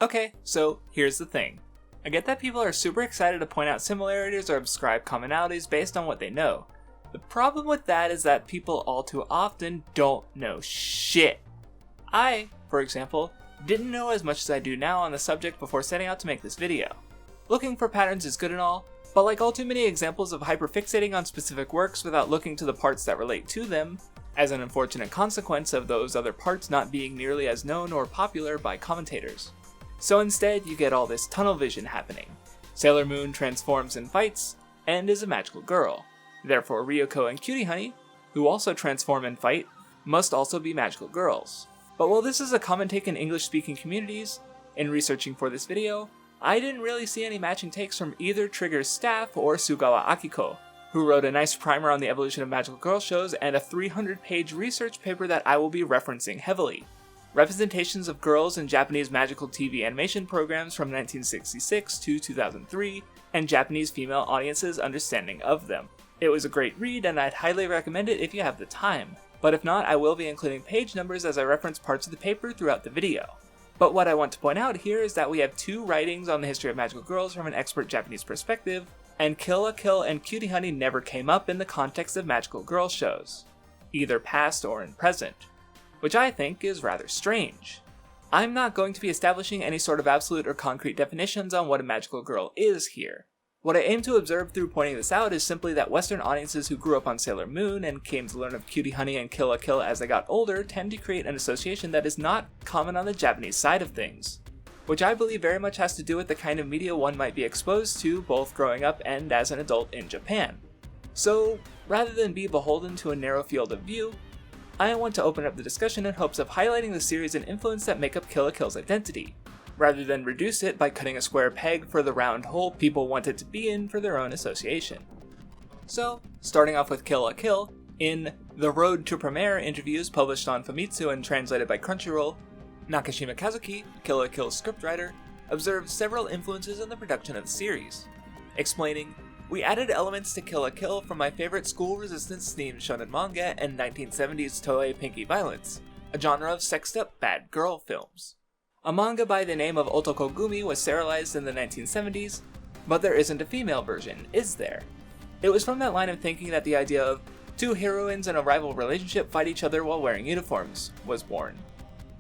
Okay, so here's the thing. I get that people are super excited to point out similarities or ascribe commonalities based on what they know. The problem with that is that people all too often don't know shit. I, for example, didn't know as much as I do now on the subject before setting out to make this video. Looking for patterns is good and all, but like all too many examples of hyperfixating on specific works without looking to the parts that relate to them, as an unfortunate consequence of those other parts not being nearly as known or popular by commentators. So instead, you get all this tunnel vision happening. Sailor Moon transforms and fights, and is a magical girl. Therefore, Ryuko and Cutie Honey, who also transform and fight, must also be magical girls. But while this is a common take in English-speaking communities, in researching for this video, I didn't really see any matching takes from either Trigger's staff or Sugawa Akiko, who wrote a nice primer on the evolution of magical girl shows and a 300-page research paper that I will be referencing heavily. Representations of Girls in Japanese Magical TV Animation Programs from 1966 to 2003, and Japanese female audiences' understanding of them. It was a great read and I'd highly recommend it if you have the time, but if not, I will be including page numbers as I reference parts of the paper throughout the video. But what I want to point out here is that we have two writings on the history of magical girls from an expert Japanese perspective, and Kill LOL and Cutie Honey never came up in the context of magical girl shows, either past or in present, which I think is rather strange. I'm not going to be establishing any sort of absolute or concrete definitions on what a magical girl is here. What I aim to observe through pointing this out is simply that Western audiences who grew up on Sailor Moon and came to learn of Cutie Honey and Kill LOL as they got older tend to create an association that is not common on the Japanese side of things, which I believe very much has to do with the kind of media one might be exposed to both growing up and as an adult in Japan. So, rather than be beholden to a narrow field of view, I want to open up the discussion in hopes of highlighting the series and influence that make up Kill LOL's identity, rather than reduce it by cutting a square peg for the round hole people want it to be in for their own association. So, starting off with Kill LOL, in The Road to Premiere interviews published on Famitsu and translated by Crunchyroll, Nakashima Kazuki, Kill LOL's scriptwriter, observed several influences in the production of the series, explaining, "We added elements to Kill LOL from my favorite school resistance themed shonen manga and 1970s Toei Pinky violence, a genre of sexed-up bad girl films. A manga by the name of Otoko Gumi was serialized in the 1970s, but there isn't a female version, is there? It was from that line of thinking that the idea of two heroines in a rival relationship fight each other while wearing uniforms was born."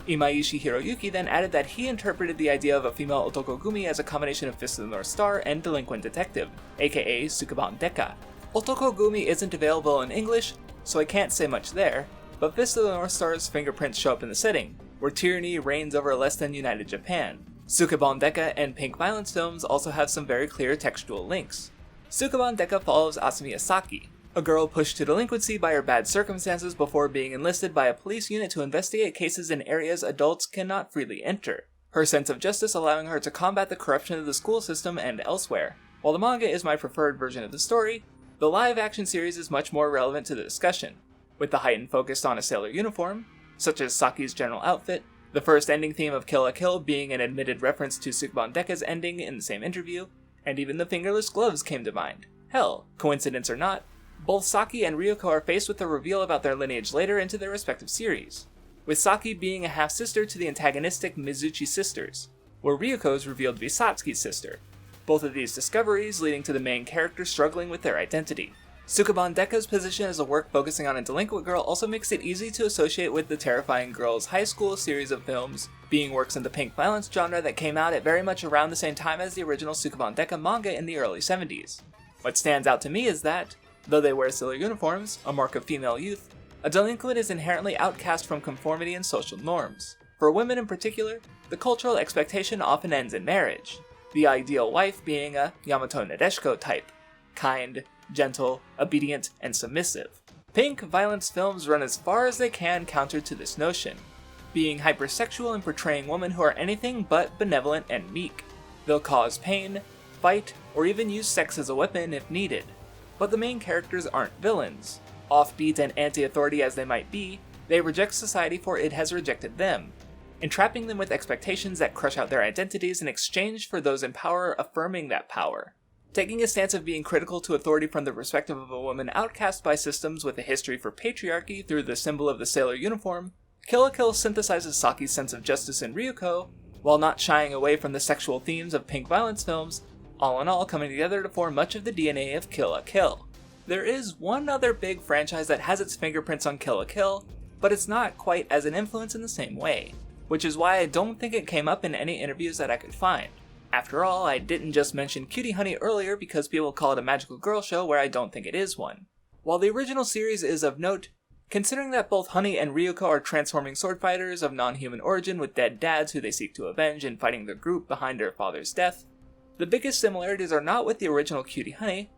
Imaishi Hiroyuki then added that he interpreted the idea of a female Otoko Gumi as a combination of Fist of the North Star and Delinquent Detective, aka Sukeban Deka. Otoko Gumi isn't available in English, so I can't say much there, but Fist of the North Star's fingerprints show up in the setting, where tyranny reigns over a less than united Japan. Sukeban Deka and Pink Violence films also have some very clear textual links. Sukeban Deka follows Asumi Asaki, a girl pushed to delinquency by her bad circumstances before being enlisted by a police unit to investigate cases in areas adults cannot freely enter, her sense of justice allowing her to combat the corruption of the school system and elsewhere. While the manga is my preferred version of the story, the live-action series is much more relevant to the discussion, with the heightened focus on a sailor uniform, such as Saki's general outfit, the first ending theme of Kill LOL being an admitted reference to Sukeban Deka's ending in the same interview, and even the fingerless gloves came to mind. Hell, coincidence or not, both Saki and Ryuko are faced with a reveal about their lineage later into their respective series, with Saki being a half-sister to the antagonistic Mizuchi sisters, where Ryuko is revealed to be Satsuki's sister, both of these discoveries leading to the main character struggling with their identity. Sukeban Deka's position as a work focusing on a delinquent girl also makes it easy to associate with the Terrifying Girls high school series of films, being works in the pink violence genre that came out at very much around the same time as the original Sukeban Deka manga in the early 70s. What stands out to me is that, though they wear sailor uniforms, a mark of female youth, a delinquent is inherently outcast from conformity and social norms. For women in particular, the cultural expectation often ends in marriage, the ideal wife being a Yamato Nadeshiko type, kind, gentle, obedient, and submissive. Pink violence films run as far as they can counter to this notion, being hypersexual and portraying women who are anything but benevolent and meek. They'll cause pain, fight, or even use sex as a weapon if needed. But the main characters aren't villains. Offbeat and anti-authority as they might be, they reject society for it has rejected them, entrapping them with expectations that crush out their identities in exchange for those in power affirming that power. Taking a stance of being critical to authority from the perspective of a woman outcast by systems with a history for patriarchy through the symbol of the sailor uniform, Kill LOL synthesizes Saki's sense of justice in Ryuko while not shying away from the sexual themes of pink violence films, all in all coming together to form much of the DNA of Kill la Kill. There is one other big franchise that has its fingerprints on Kill la Kill, but it's not quite as an influence in the same way, which is why I don't think it came up in any interviews that I could find. After all, I didn't just mention Cutie Honey earlier because people call it a magical girl show where I don't think it is one. While the original series is of note, considering that both Honey and Ryuko are transforming sword fighters of non-human origin with dead dads who they seek to avenge and fighting their group behind their father's death, the biggest similarities are not with the original Cutie Honey,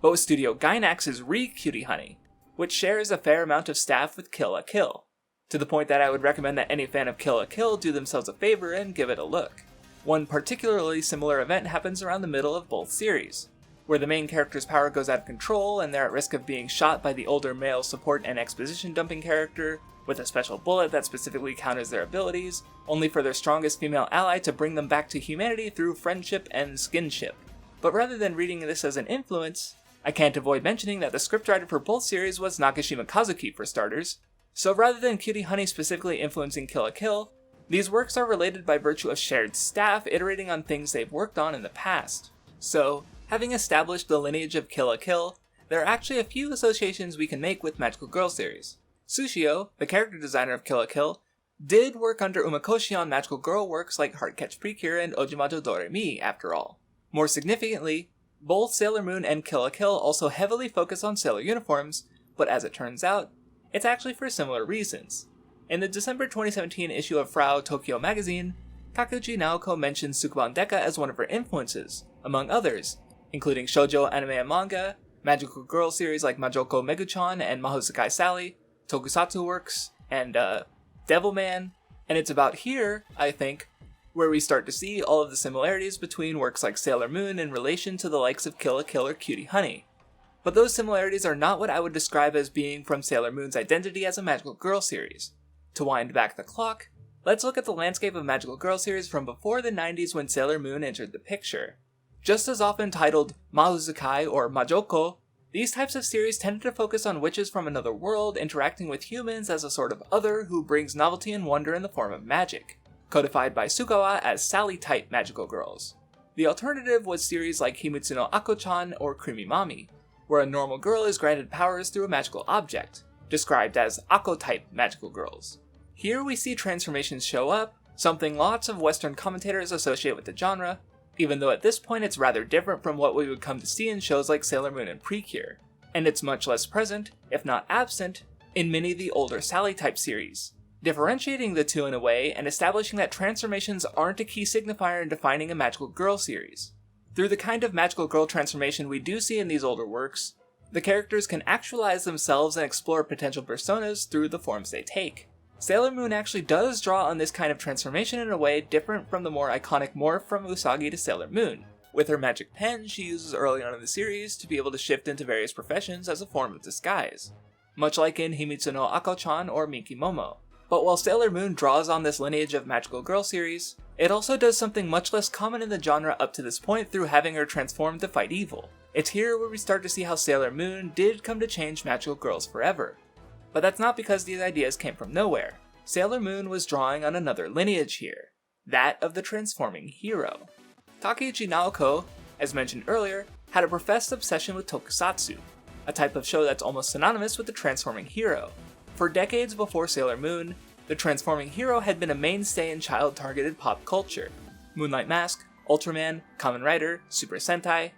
but with Studio Gainax's Cutie Honey, which shares a fair amount of staff with Kill la Kill, to the point that I would recommend that any fan of Kill la Kill do themselves a favor and give it a look. One particularly similar event happens around the middle of both series, where the main character's power goes out of control and they're at risk of being shot by the older male support and exposition dumping character with a special bullet that specifically counters their abilities, only for their strongest female ally to bring them back to humanity through friendship and skinship. But rather than reading this as an influence, I can't avoid mentioning that the scriptwriter for both series was Nakashima Kazuki for starters, so rather than Cutie Honey specifically influencing Kill la Kill, these works are related by virtue of shared staff iterating on things they've worked on in the past. So, having established the lineage of Kill la Kill, there are actually a few associations we can make with Magical Girl series. Sushio, the character designer of Kill la Kill, did work under Umakoshi on Magical Girl works like Heartcatch Precure and Ojimajo Doremi, after all. More significantly, both Sailor Moon and Kill la Kill also heavily focus on sailor uniforms, but as it turns out, it's actually for similar reasons. In the December 2017 issue of Frau Tokyo magazine, Kakuji Naoko mentions Sukuban Deka as one of her influences, among others, including shoujo anime and manga, magical girl series like Majoko Meguchan and Mahosekai Sally, tokusatsu works, and Devilman, and it's about here, I think, where we start to see all of the similarities between works like Sailor Moon in relation to the likes of Kill la Kill or Cutie Honey. But those similarities are not what I would describe as being from Sailor Moon's identity as a magical girl series. To wind back the clock, let's look at the landscape of magical girl series from before the 90s when Sailor Moon entered the picture. Just as often titled Mahosekai or Majoko, these types of series tended to focus on witches from another world interacting with humans as a sort of other who brings novelty and wonder in the form of magic, codified by Sugawa as Sally-type magical girls. The alternative was series like Himitsu no Ako-chan or Creamy Mami, where a normal girl is granted powers through a magical object, described as Ako-type magical girls. Here we see transformations show up, something lots of Western commentators associate with the genre, even though at this point it's rather different from what we would come to see in shows like Sailor Moon and Precure, and it's much less present, if not absent, in many of the older Sally-type series, differentiating the two in a way and establishing that transformations aren't a key signifier in defining a magical girl series. Through the kind of magical girl transformation we do see in these older works, the characters can actualize themselves and explore potential personas through the forms they take. Sailor Moon actually does draw on this kind of transformation in a way different from the more iconic morph from Usagi to Sailor Moon. With her magic pen she uses early on in the series to be able to shift into various professions as a form of disguise, much like in Himitsu no Ako-chan or Miki Momo. But while Sailor Moon draws on this lineage of magical girl series, it also does something much less common in the genre up to this point through having her transform to fight evil. It's here where we start to see how Sailor Moon did come to change magical girls forever. But that's not because these ideas came from nowhere. Sailor Moon was drawing on another lineage here, that of the transforming hero. Takeuchi Naoko, as mentioned earlier, had a professed obsession with tokusatsu, a type of show that's almost synonymous with the transforming hero. For decades before Sailor Moon, the transforming hero had been a mainstay in child-targeted pop culture. Moonlight Mask, Ultraman, Kamen Rider, Super Sentai.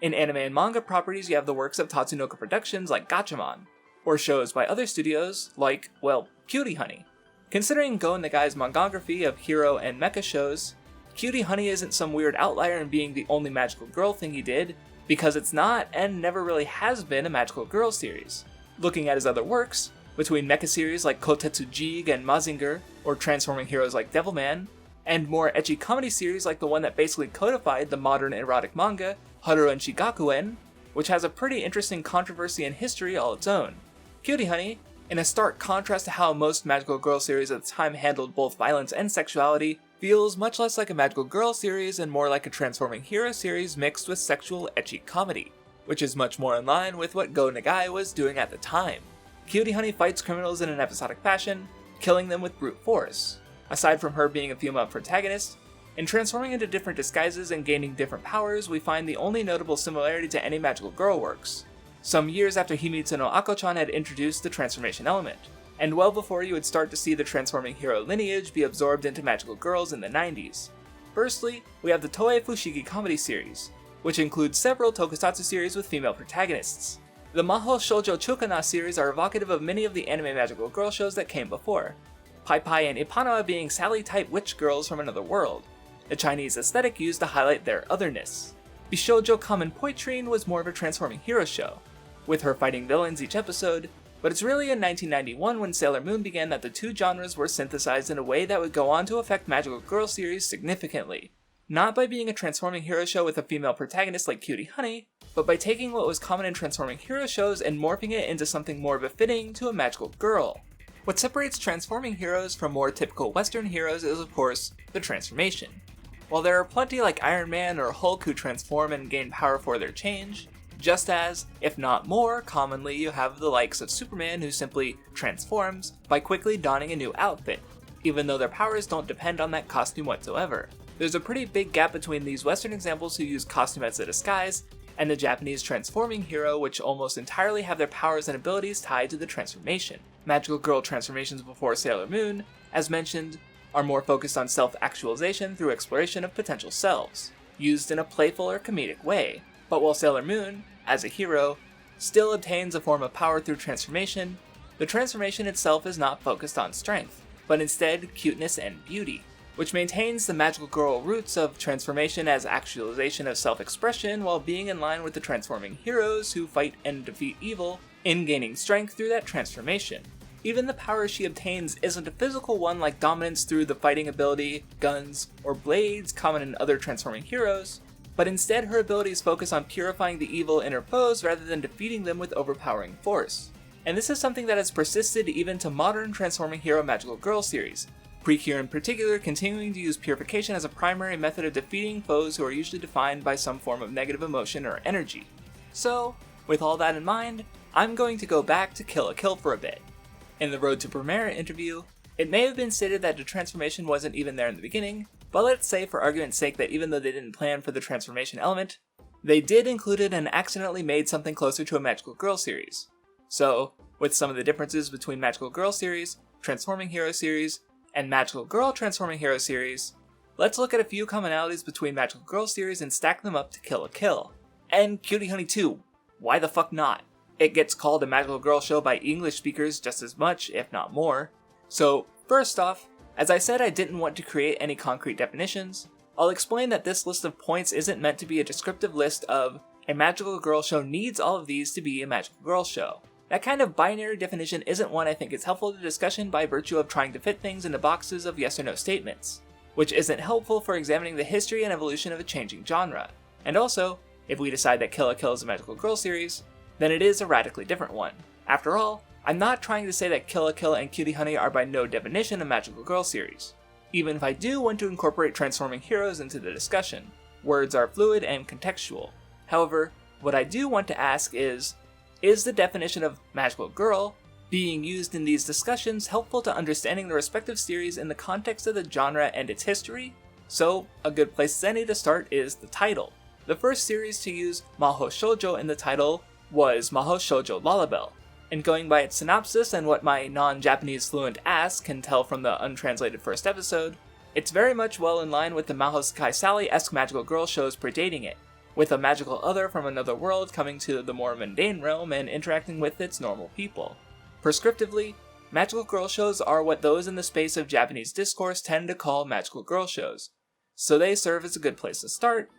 In anime and manga properties you have the works of Tatsunoko Productions like Gatchaman, or shows by other studios like, well, Cutie Honey. Considering Go Nagai's mangography of hero and mecha shows, Cutie Honey isn't some weird outlier in being the only magical girl thing he did, because it's not and never really has been a magical girl series. Looking at his other works, between mecha series like Kotetsu Jig and Mazinger, or transforming heroes like Devilman, and more ecchi comedy series like the one that basically codified the modern erotic manga, Haruren Shigakuen, which has a pretty interesting controversy and history all its own. Cutie Honey, in a stark contrast to how most magical girl series at the time handled both violence and sexuality, feels much less like a magical girl series and more like a transforming hero series mixed with sexual ecchi comedy, which is much more in line with what Go Nagai was doing at the time. Cutie Honey fights criminals in an episodic fashion, killing them with brute force. Aside from her being a female protagonist, In transforming into different disguises and gaining different powers, we find the only notable similarity to any magical girl works. Some years after Himitsu no Ako-chan had introduced the transformation element, and well before you would start to see the transforming hero lineage be absorbed into magical girls in the 90s. Firstly, we have the Toei Fushigi comedy series, which includes several tokusatsu series with female protagonists. The Mahou Shoujo Chukana series are evocative of many of the anime magical girl shows that came before, Pai Pai and Ipanoa being Sally-type witch girls from another world, the Chinese aesthetic used to highlight their otherness. Bishoujo Kamen Poitrine was more of a transforming hero show, with her fighting villains each episode, but it's really in 1991 when Sailor Moon began that the two genres were synthesized in a way that would go on to affect magical girl series significantly. Not by being a transforming hero show with a female protagonist like Cutie Honey, but by taking what was common in transforming hero shows and morphing it into something more befitting to a magical girl. What separates transforming heroes from more typical Western heroes is, of course, the transformation. While there are plenty like Iron Man or Hulk who transform and gain power for their change, just as, if not more, commonly you have the likes of Superman who simply transforms by quickly donning a new outfit, even though their powers don't depend on that costume whatsoever. There's a pretty big gap between these Western examples who use costume as a disguise, and the Japanese transforming hero which almost entirely have their powers and abilities tied to the transformation. Magical girl transformations before Sailor Moon, as mentioned, are more focused on self-actualization through exploration of potential selves, used in a playful or comedic way. But while Sailor Moon, as a hero, still obtains a form of power through transformation, the transformation itself is not focused on strength, but instead cuteness and beauty, which maintains the magical girl roots of transformation as actualization of self-expression while being in line with the transforming heroes who fight and defeat evil in gaining strength through that transformation. Even the power she obtains isn't a physical one like dominance through the fighting ability, guns, or blades common in other transforming heroes, but instead her abilities focus on purifying the evil in her foes rather than defeating them with overpowering force. And this is something that has persisted even to modern transforming hero magical girl series, Precure in particular continuing to use purification as a primary method of defeating foes who are usually defined by some form of negative emotion or energy. So, with all that in mind, I'm going to go back to Kill LILL for a bit. In the Road to Premiere interview, it may have been stated that the transformation wasn't even there in the beginning, but let's say for argument's sake that even though they didn't plan for the transformation element, they did include it and accidentally made something closer to a magical girl series. So, with some of the differences between magical girl series, transforming hero series, and magical girl transforming hero series, let's look at a few commonalities between magical girl series and stack them up to Kill LILL. And Cutie Honey 2, why the fuck not? It gets called a magical girl show by English speakers just as much, if not more. So, first off, as I said I didn't want to create any concrete definitions, I'll explain that this list of points isn't meant to be a descriptive list of a magical girl show needs all of these to be a magical girl show. That kind of binary definition isn't one I think is helpful to discussion by virtue of trying to fit things into boxes of yes or no statements, which isn't helpful for examining the history and evolution of a changing genre. And also, if we decide that Kill LILL is a magical girl series, then it is a radically different one. After all, I'm not trying to say that Kill LILL and Cutie Honey are by no definition a magical girl series, even if I do want to incorporate transforming heroes into the discussion. Words are fluid and contextual. However, what I do want to ask is the definition of magical girl being used in these discussions helpful to understanding the respective series in the context of the genre and its history? So, a good place as any to start is the title. The first series to use Mahou Shoujo in the title was Mahou Shoujo lilL, and going by its synopsis and what my non-Japanese fluent ass can tell from the untranslated first episode, it's very much well in line with the Mahou Sakai Sally-esque magical girl shows predating it, with a magical other from another world coming to the more mundane realm and interacting with its normal people. Prescriptively, magical girl shows are what those in the space of Japanese discourse tend to call magical girl shows, so they serve as a good place to start,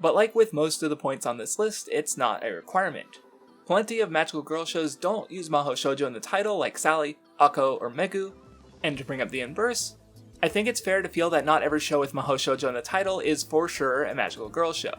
but like with most of the points on this list, it's not a requirement. Plenty of magical girl shows don't use Mahou Shoujo in the title like Sally, Ako, or Megu, and to bring up the inverse, I think it's fair to feel that not every show with Mahou Shoujo in the title is for sure a magical girl show.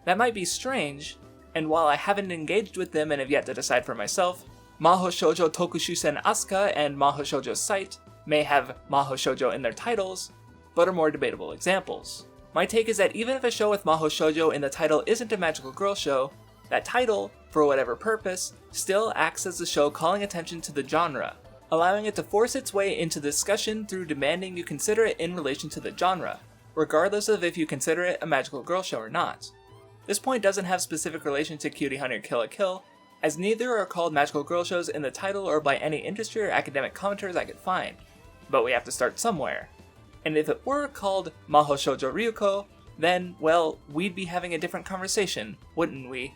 That might be strange, and while I haven't engaged with them and have yet to decide for myself, Mahou Shoujo Tokushusen Asuka and Mahou Shoujo Site may have Mahou Shoujo in their titles, but are more debatable examples. My take is that even if a show with Mahou Shoujo in the title isn't a magical girl show, that title, for whatever purpose, still acts as the show calling attention to the genre, allowing it to force its way into discussion through demanding you consider it in relation to the genre. regardless of if you consider it a magical girl show or not. This point doesn't have specific relation to Cutie Honey or Kill lilL, as neither are called magical girl shows in the title or by any industry or academic commenters I could find. But we have to start somewhere. And if it were called Maho Shoujo Ryuko, then, well, we'd be having a different conversation, wouldn't we?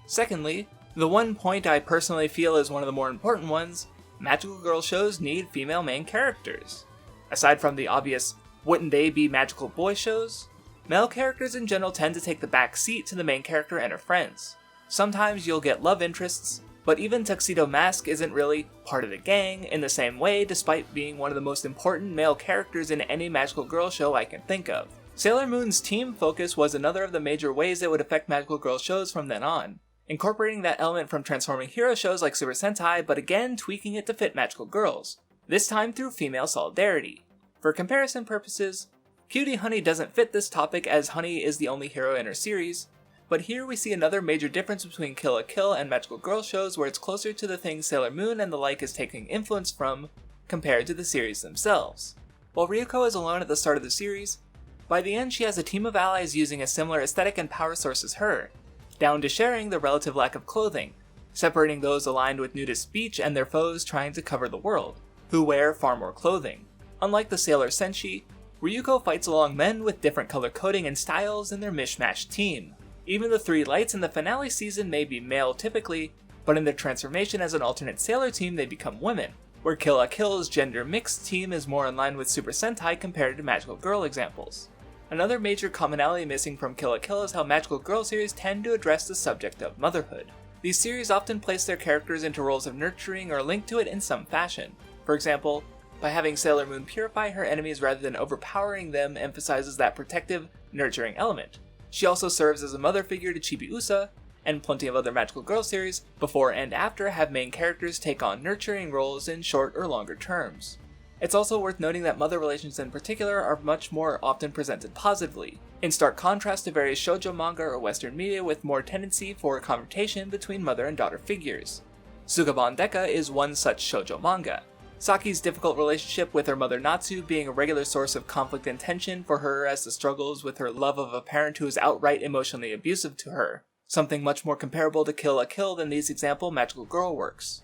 Secondly, the one point I personally feel is one of the more important ones, magical girl shows need female main characters. Aside from the obvious, wouldn't they be magical boy shows? Male characters in general tend to take the back seat to the main character and her friends. Sometimes you'll get love interests, but even Tuxedo Mask isn't really part of the gang in the same way, despite being one of the most important male characters in any magical girl show I can think of. Sailor Moon's team focus was another of the major ways it would affect magical girl shows from then on, incorporating that element from transforming hero shows like Super Sentai, but again tweaking it to fit magical girls, this time through female solidarity. For comparison purposes, Cutie Honey doesn't fit this topic as Honey is the only hero in her series, but here we see another major difference between Kill lilL and magical girl shows where it's closer to the things Sailor Moon and the like is taking influence from, compared to the series themselves. While Ryuko is alone at the start of the series, by the end she has a team of allies using a similar aesthetic and power source as her, down to sharing the relative lack of clothing, separating those aligned with nudist speech and their foes trying to cover the world, who wear far more clothing. Unlike the Sailor Senshi, Ryuko fights along men with different color coding and styles in their mishmash team. Even the three lights in the finale season may be male typically, but in their transformation as an alternate sailor team they become women, where Kill lil's gender mixed team is more in line with Super Sentai compared to magical girl examples. Another major commonality missing from Kill lilL is how magical girl series tend to address the subject of motherhood. These series often place their characters into roles of nurturing or linked to it in some fashion. For example, by having Sailor Moon purify her enemies rather than overpowering them emphasizes that protective, nurturing element. She also serves as a mother figure to Chibiusa, and plenty of other magical girl series, before and after, have main characters take on nurturing roles in short or longer terms. It's also worth noting that mother relations in particular are much more often presented positively, in stark contrast to various shoujo manga or western media with more tendency for confrontation between mother and daughter figures. Sugabon Deka is one such shoujo manga, Saki's difficult relationship with her mother Natsu being a regular source of conflict and tension for her as the struggles with her love of a parent who is outright emotionally abusive to her, something much more comparable to Kill lilL than these example magical girl works.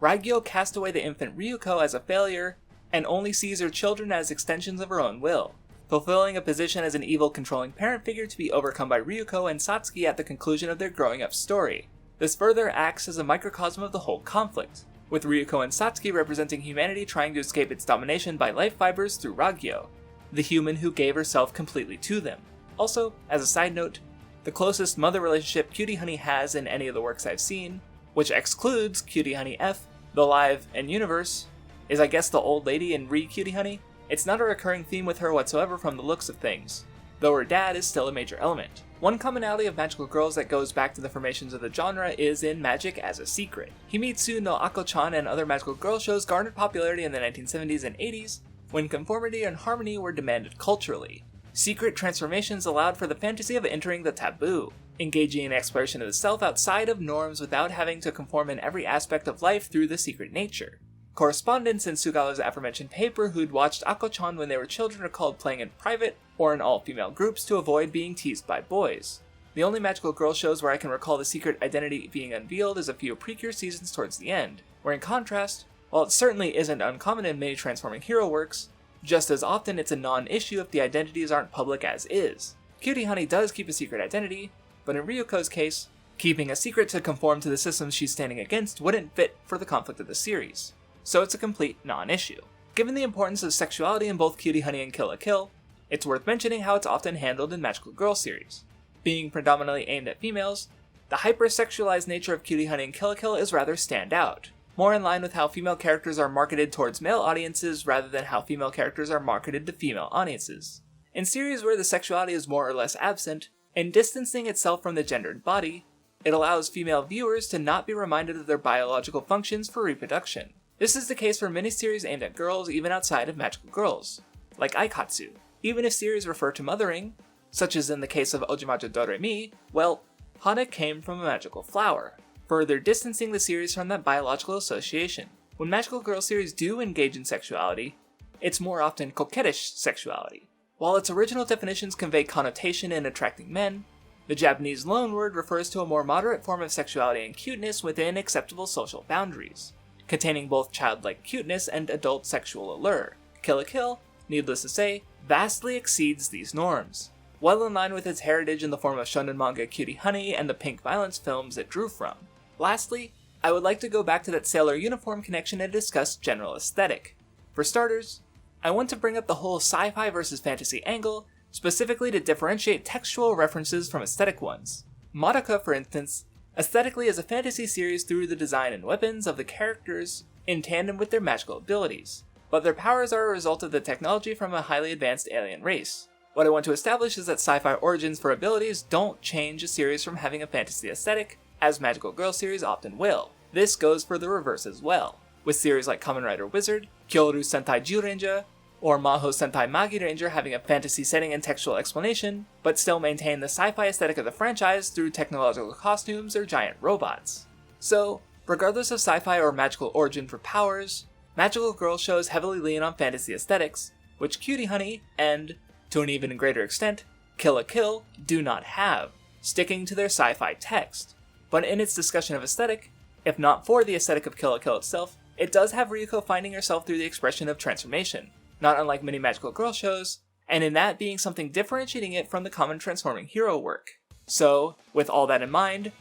Raigyo cast away the infant Ryuko as a failure, and only sees her children as extensions of her own will, fulfilling a position as an evil controlling parent figure to be overcome by Ryuko and Satsuki at the conclusion of their growing up story. This further acts as a microcosm of the whole conflict, with Ryuko and Satsuki representing humanity trying to escape its domination by life fibers through Raigyo, the human who gave herself completely to them. Also, as a side note, the closest mother relationship Cutie Honey has in any of the works I've seen, which excludes Cutie Honey F, the live and universe, is I guess the old lady in Cutie Honey. It's not a recurring theme with her whatsoever from the looks of things, though her dad is still a major element. One commonality of magical girls that goes back to the formations of the genre is in Magic as a Secret. Himitsu no Ako-chan and other magical girl shows garnered popularity in the 1970s and 80s, when conformity and harmony were demanded culturally. Secret transformations allowed for the fantasy of entering the taboo, engaging in exploration of the self outside of norms without having to conform in every aspect of life through the secret nature. Correspondents in Sugawa's aforementioned paper who'd watched Ako-chan when they were children recalled playing in private or in all-female groups to avoid being teased by boys. The only magical girl shows where I can recall the secret identity being unveiled is a few Precure seasons towards the end, where in contrast, while it certainly isn't uncommon in many transforming hero works, just as often it's a non-issue if the identities aren't public as is. Cutie Honey does keep a secret identity, but in Ryuko's case, keeping a secret to conform to the systems she's standing against wouldn't fit for the conflict of the series. So it's a complete non-issue. Given the importance of sexuality in both Cutie Honey and Kill lilL, it's worth mentioning how it's often handled in magical girl series. Being predominantly aimed at females, the hyper-sexualized nature of Cutie Honey and Kill lilL is rather standout, more in line with how female characters are marketed towards male audiences rather than how female characters are marketed to female audiences. In series where the sexuality is more or less absent, and distancing itself from the gendered body, it allows female viewers to not be reminded of their biological functions for reproduction. This is the case for many series aimed at girls even outside of magical girls, like Aikatsu. Even if series refer to mothering, such as in the case of Ojimajo Doremi, well, Hana came from a magical flower, further distancing the series from that biological association. When magical girl series do engage in sexuality, it's more often coquettish sexuality, While its original definitions convey connotation in attracting men, the Japanese loanword refers to a more moderate form of sexuality and cuteness within acceptable social boundaries, containing both childlike cuteness and adult sexual allure. Kill LaKill, needless to say, vastly exceeds these norms, well in line with its heritage in the form of shonen manga Cutie Honey and the pink violence films it drew from. Lastly, I would like to go back to that sailor uniform connection and discuss general aesthetic. For starters, I want to bring up the whole sci-fi versus fantasy angle, specifically to differentiate textual references from aesthetic ones. Madoka, for instance, aesthetically is a fantasy series through the design and weapons of the characters in tandem with their magical abilities, but their powers are a result of the technology from a highly advanced alien race. What I want to establish is that sci-fi origins for abilities don't change a series from having a fantasy aesthetic, as magical girl series often will. This goes for the reverse as well, with series like Kamen Rider Wizard, Kyoru Sentai Zyuranger, or Maho Sentai Magi Ranger having a fantasy setting and textual explanation, but still maintain the sci-fi aesthetic of the franchise through technological costumes or giant robots. So, regardless of sci-fi or magical origin for powers, magical girl shows heavily lean on fantasy aesthetics, which Cutie Honey and, to an even greater extent, Kill LaKill do not have, sticking to their sci-fi text. But in its discussion of aesthetic, if not for the aesthetic of Kill LaKill itself, it does have Ryuko finding herself through the expression of transformation, not unlike many magical girl shows, and in that being something differentiating it from the common transforming hero work. So, with all that in mind,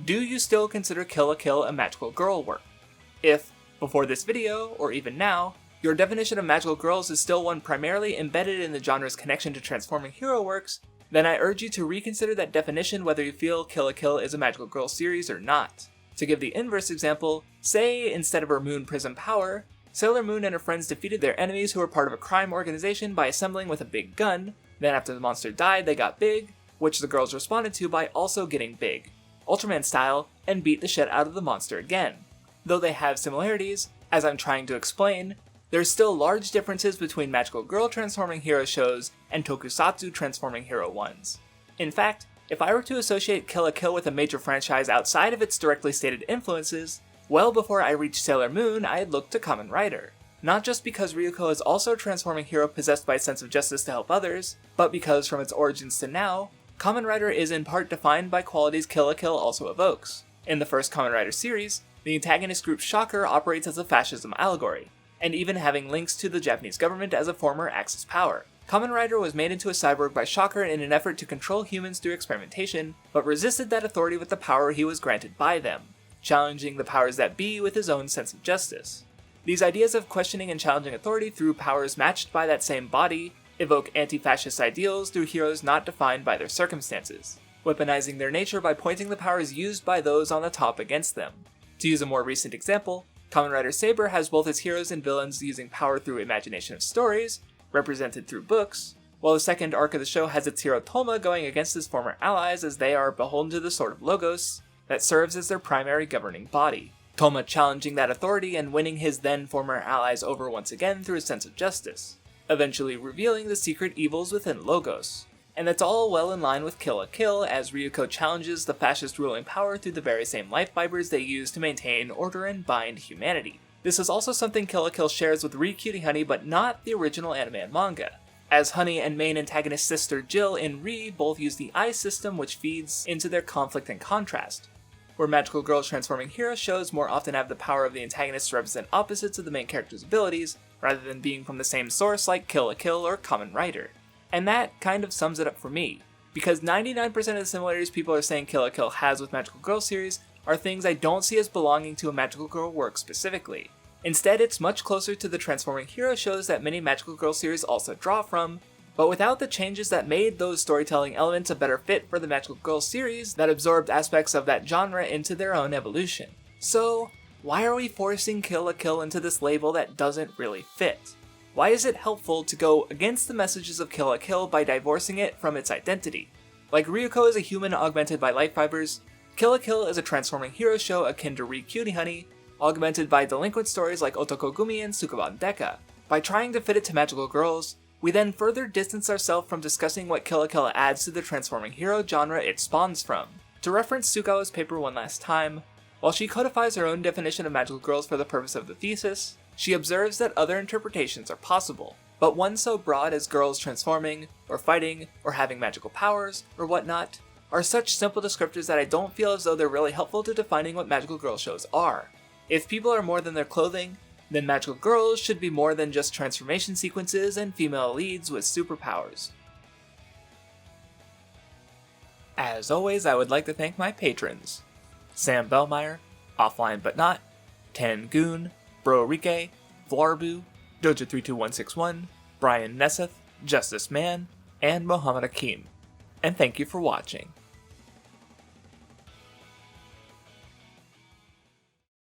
do you still consider Kill LaKill a magical girl work? If, before this video, or even now, your definition of magical girls is still one primarily embedded in the genre's connection to transforming hero works, then I urge you to reconsider that definition whether you feel Kill LaKill is a magical girl series or not. To give the inverse example, say instead of her moon prism power, Sailor Moon and her friends defeated their enemies who were part of a crime organization by assembling with a big gun, then after the monster died they got big, which the girls responded to by also getting big, Ultraman style, and beat the shit out of the monster again. Though they have similarities, as I'm trying to explain, there's still large differences between magical girl transforming hero shows and tokusatsu transforming hero ones. In fact, if I were to associate Kill LaKill with a major franchise outside of its directly stated influences, well before I reached Sailor Moon, I'd look to Kamen Rider. Not just because Ryuko is also a transforming hero possessed by a sense of justice to help others, but because from its origins to now, Kamen Rider is in part defined by qualities Kill LaKill also evokes. In the first Kamen Rider series, the antagonist group Shocker operates as a fascism allegory, and even having links to the Japanese government as a former Axis power. Kamen Rider was made into a cyborg by Shocker in an effort to control humans through experimentation, but resisted that authority with the power he was granted by them, challenging the powers that be with his own sense of justice. These ideas of questioning and challenging authority through powers matched by that same body evoke anti-fascist ideals through heroes not defined by their circumstances, weaponizing their nature by pointing the powers used by those on the top against them. To use a more recent example, Kamen Rider Saber has both its heroes and villains using power through imagination of stories, represented through books, while the second arc of the show has its hero Toma going against his former allies as they are beholden to the Sword of Logos that serves as their primary governing body. Toma challenging that authority and winning his then former allies over once again through a sense of justice, eventually revealing the secret evils within Logos. And that's all well in line with Kill LaKill as Ryuko challenges the fascist ruling power through the very same life fibers they use to maintain order and bind humanity. This is also something Kill LaKill shares with Cutie Honey but not the original anime and manga, as Honey and main antagonist sister Jill in Re both use the eye system which feeds into their conflict and contrast, where magical girls transforming hero shows more often have the power of the antagonists to represent opposites of the main character's abilities, rather than being from the same source like Kill LaKill or Kamen Rider. And that kind of sums it up for me, because 99% of the similarities people are saying Kill LaKill has with magical girl series are things I don't see as belonging to a magical girl work specifically. Instead, it's much closer to the transforming hero shows that many magical girl series also draw from, but without the changes that made those storytelling elements a better fit for the magical girl series that absorbed aspects of that genre into their own evolution. So, why are we forcing Kill LaKill into this label that doesn't really fit? Why is it helpful to go against the messages of Kill LaKill by divorcing it from its identity? Like Ryuko is a human augmented by life fibers, Kill LaKill is a transforming hero show akin to Cutie Honey, augmented by delinquent stories like Otokogumi and Sukaban Deka. By trying to fit it to magical girls, we then further distance ourselves from discussing what Kill LaKill adds to the transforming hero genre it spawns from. To reference Sugawa's paper one last time, while she codifies her own definition of magical girls for the purpose of the thesis, she observes that other interpretations are possible. but one so broad as girls transforming, or fighting, or having magical powers, or whatnot, are such simple descriptors that I don't feel as though they're really helpful to defining what magical girl shows are. If people are more than their clothing, then magical girls should be more than just transformation sequences and female leads with superpowers. As always, I would like to thank my patrons: Sam Bellmeyer, Offline But Not, Tan Goon, Bro Rike, Vlarbu, Doja32161, Brian Nesseth, Justice Man, and Mohammed Akeem. And thank you for watching.